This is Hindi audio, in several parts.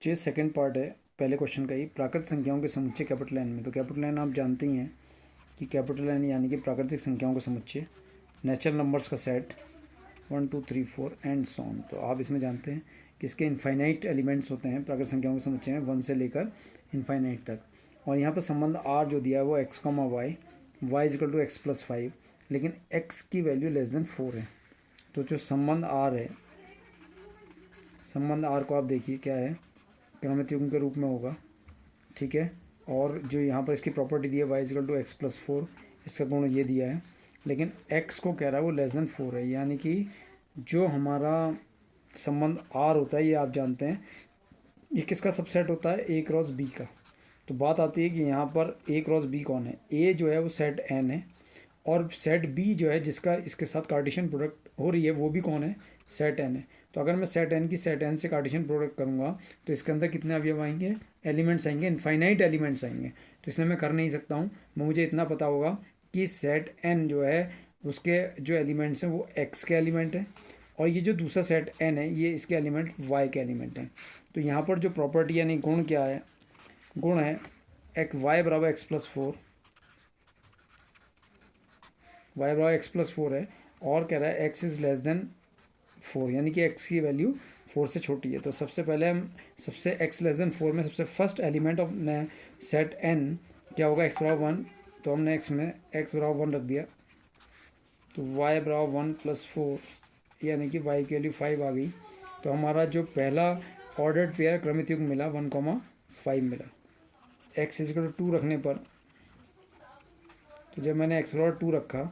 जो सेकंड पार्ट है पहले क्वेश्चन का ही, प्राकृतिक संख्याओं के समुच्चय कैपिटल एन में। तो कैपिटल एन आप जानते ही हैं कि कैपिटल एन यानी कि प्राकृतिक संख्याओं का समुच्चय, नेचुरल नंबर्स का सेट 1 2 3 4 एंड सो ऑन। तो आप इसमें जानते हैं कि इसके इनफाइनाइट एलिमेंट्स होते हैं प्राकृतिक संख्याओं के समुच्चय में 1 से लेकर इनफाइनाइट तक। और यहाँ पर संबंध आर जो दिया है वो x, y is equal to x plus 5, लेकिन x की वैल्यू लेस देन 4 है। तो जो संबंध आर है, संबंध आर को आप देखिए क्या है, क्रमित युग्म के रूप में होगा, ठीक है। और जो यहाँ पर इसकी प्रॉपर्टी दी है y equal to x plus 4, इसका गुण ये दिया है, लेकिन x को कह रहा है वो लेस देन 4 है। यानी कि जो हमारा संबंध r होता है ये आप जानते हैं ये किसका सबसेट होता है, a क्रॉस b का। तो बात आती है कि यहाँ पर a क्रॉस b कौन है। a जो है वो सेट n है, और सेट b जो है जिसका इसके साथ कार्टेशियन प्रोडक्ट हो रही है वो भी कौन है, सेट n है। तो अगर मैं सेट n की सेट n से कार्टेशियन प्रोडक्ट करूँगा तो इसके अंदर कितने अवयव आएंगे, एलिमेंट्स आएंगे, इनफाइनाइट एलिमेंट्स आएंगे। तो इसलिए मैं कर नहीं सकता हूँ। मुझे इतना पता होगा कि सेट n जो है उसके जो एलिमेंट्स हैं वो x के एलिमेंट हैं, और ये जो दूसरा सेट n है ये इसके एलिमेंट y के एलिमेंट हैं। तो यहाँ पर जो प्रॉपर्टी यानी गुण क्या है, गुण है y बराबर एक्स प्लस 4, वाई बराबर एक्स प्लस 4 है, और कह रहा है x इज़ लेस देन 4, यानी कि x की वैल्यू 4 से छोटी है। तो सबसे पहले हम सबसे x लेस देन 4 में सबसे first element of set n क्या होगा, x बराबर 1। तो हमने x में x बराबर 1 रख दिया, तो y बराबर 1 प्लस 4, यानी कि y की वैल्यू 5 आ गई। तो हमारा जो पहला ऑर्डर्ड पेयर क्रमित युग्म मिला 1,5 मिला। x इक्वल टू 2 रखने पर, तो जब मैंने x बराबर 2 रखा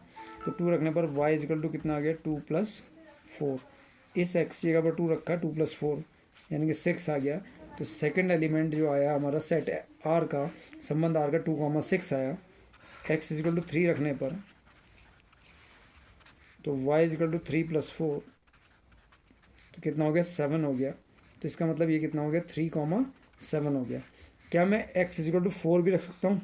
तो 2 रखने पर y इक्वल टू कितना आ गया, 2 प्लस 4। इस x जगह पर 2 रखा, 2 प्लस 4 यानी कि 6 आ गया। तो सेकंड एलिमेंट जो आया हमारा सेट r का, संबंध r का 2,6 आया। x इक्वल टू 3 रखने पर तो y इक्वल टू 3 प्लस 4, तो कितना हो गया, 7 हो गया। तो इसका मतलब ये कितना हो गया, 3,7 हो गया। क्या मैं x इक्वल टू 4 भी रख सकता हूँ,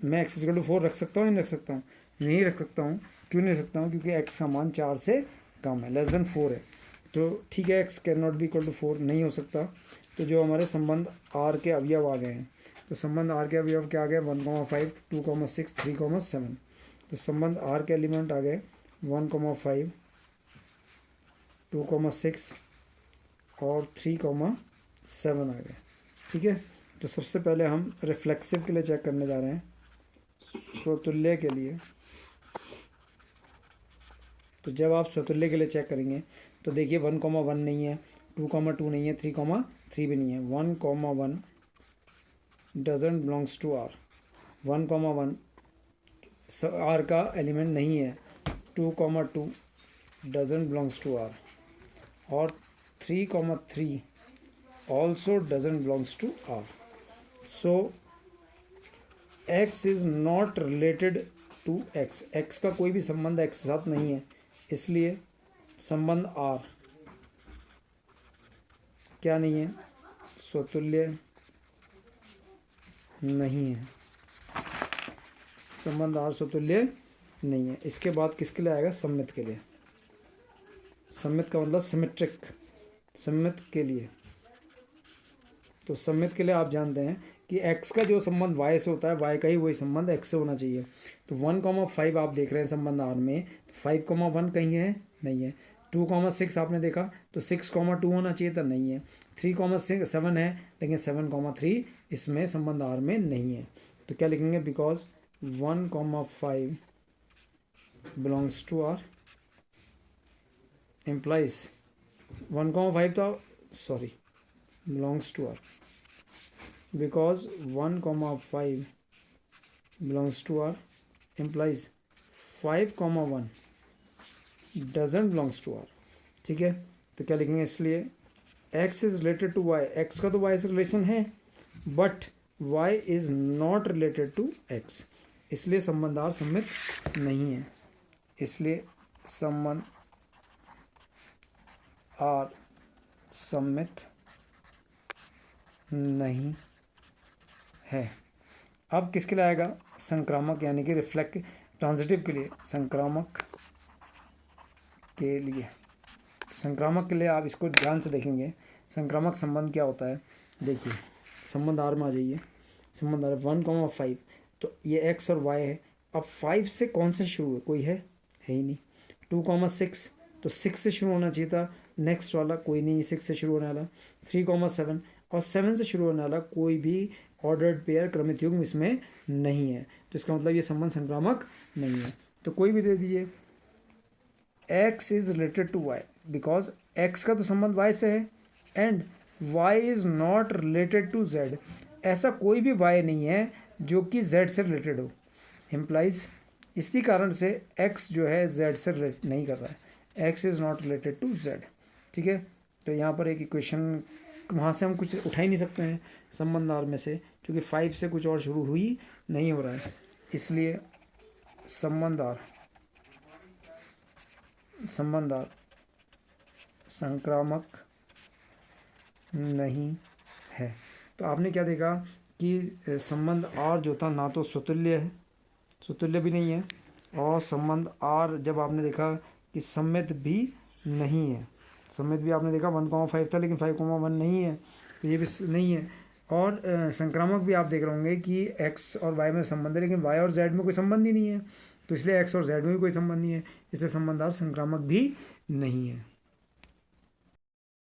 मैं x इक्वल टू 4 रख सकता हूँ, नहीं रख सकता हूँ, नहीं रख सकता हूँ। क्यों नहीं रख सकता हूँ, क्योंकि x का मान 4 से कम है, लेस देन 4 है। तो ठीक है, x can not be equal to 4, नहीं हो सकता। तो जो हमारे संबंध r के अवयव आ गए हैं, तो संबंध r के अवयव क्या आ गए, 1,5, 2,6, 3,7। तो संबंध r के एलिमेंट आ गए 1,5, 2,6 और 3,7 आ गए, ठीक है। तो सबसे पहले हम रिफ्लेक्सिव के लिए चेक करने जा रहे हैं, स्वतुल्य के लिए। तो जब आप स्वतुल्य के लिए चेक करेंगे तो देखिए 1,1 नहीं है, 2,2 नहीं है, 3,3 भी नहीं है। 1,1 doesn't belongs to R, 1,1 R का एलिमेंट नहीं है, 2,2 डजंट बिलोंग्स टू आर, और 3,3 also doesn't belongs to R. So x is not related to x, x का कोई भी संबंध x के साथ नहीं है, इसलिए संबंध R क्या नहीं है, स्वतुल्य नहीं है। संबंध R स्वतुल्य नहीं है। इसके बाद किसके लिए आएगा, सम्मित के लिए। सम्मित का मतलब सिमेट्रिक, सम्मित के लिए। तो सम्मित के लिए आप जानते हैं कि x का जो संबंध y से होता है, y का ही वही संबंध x से होना चाहिए। तो 1,5 आप देख रहे हैं संबंध r में, तो 5,1 कहीं है, नहीं है। 2,6 आपने देखा तो 6,2 होना चाहिए था, नहीं है। 3,7 है, लेकिन 7,3 इसमें संबंध r में नहीं है। तो क्या लिखेंगे, because 1,5 belongs to r implies 1,5 तो sorry belongs to R, because 1,5 belongs to R implies 5,1 doesn't belongs to R, ठीक है। तो क्या लिखेंगे, इसलिए x is related to y, x का तो y से रिलेशन है, but y is not related to x, इसलिए संबंध R सम्मित नहीं है। इसलिए संबंध R सम्मित नहीं है। अब किसके लिए आएगा, संक्रामक यानी कि रिफ्लेक्ट ट्रांजिटिव के लिए, संक्रामक के लिए। संक्रामक के लिए आप इसको ध्यान से देखेंगे संक्रामक संबंध क्या होता है, देखिए संबंध आर में आ जाइए। संबंध आर 1,5, तो ये एक्स और वाई है। अब 5 से कौन सा शुरू है, कोई है ही नहीं। 2,6, तो 6 से शुरू होना चाहिए था, नेक्स्ट वाला कोई नहीं 6 से शुरू होने वाला। 3,7 और 7 से शुरू होने वाला कोई भी ऑर्डर्ड पेयर क्रमित युग्म इसमें नहीं है, तो इसका मतलब ये संबंध संक्रामक नहीं है। तो कोई भी दे दीजिए। x is related to y, because x का तो संबंध y से है and y is not related to z। ऐसा कोई भी y नहीं है जो कि z से रिलेटेड हो, इम्प्लाइज इसी कारण से x जो है z से रिलेट नहीं कर रहा है, x is not related to z। ठीक है, तो यहाँ पर एक इक्वेशन वहाँ से हम कुछ उठा ही नहीं सकते हैं संबंध आर में से, क्योंकि 5 से कुछ और शुरू हुई नहीं हो रहा है, इसलिए संबंध आर संक्रामक नहीं है। तो आपने क्या देखा कि संबंध आर जो था ना तो स्वतुल्य है, स्वतुल्य भी नहीं है, और संबंध आर जब आपने देखा कि सम्मित भी नहीं है, सम्मित भी आपने देखा 1,5 था लेकिन 5,1 नहीं है, तो ये भी नहीं है। और संक्रामक भी आप देख रहे होंगे कि एक्स और वाई में संबंध है, लेकिन वाई और जेड में कोई संबंध ही नहीं है, तो इसलिए एक्स और जेड में भी कोई संबंध नहीं है, इसलिए संबंध आर संक्रामक भी नहीं है।